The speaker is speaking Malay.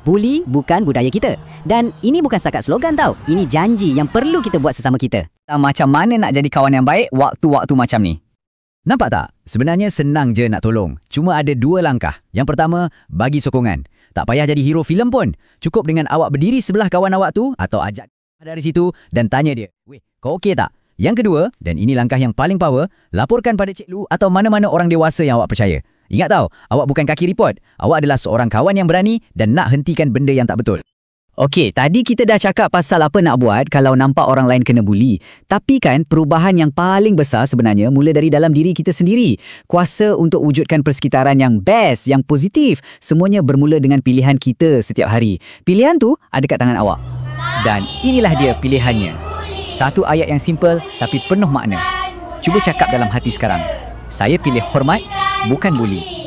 Buli bukan budaya kita. Dan ini bukan setakat slogan tau. Ini janji yang perlu kita buat sesama kita. Macam mana nak jadi kawan yang baik waktu-waktu macam ni? Nampak tak? Sebenarnya senang je nak tolong. Cuma ada 2 langkah. Yang pertama, bagi sokongan. Tak payah jadi hero filem pun. Cukup dengan awak berdiri sebelah kawan awak tu atau ajak dari situ dan tanya dia, "Weh, kau okey tak?" Yang kedua, dan ini langkah yang paling power, laporkan pada Cik Lu atau mana-mana orang dewasa yang awak percaya. Ingat tau, awak bukan kaki report. Awak adalah seorang kawan yang berani dan nak hentikan benda yang tak betul. Okey, tadi kita dah cakap pasal apa nak buat kalau nampak orang lain kena buli. Tapi kan perubahan yang paling besar sebenarnya mula dari dalam diri kita sendiri. Kuasa untuk wujudkan persekitaran yang best, yang positif. Semuanya bermula dengan pilihan kita setiap hari. Pilihan tu ada kat tangan awak. Dan inilah dia pilihannya. Satu ayat yang simple tapi penuh makna. Cuba cakap dalam hati sekarang. Saya pilih hormat, bukan buli.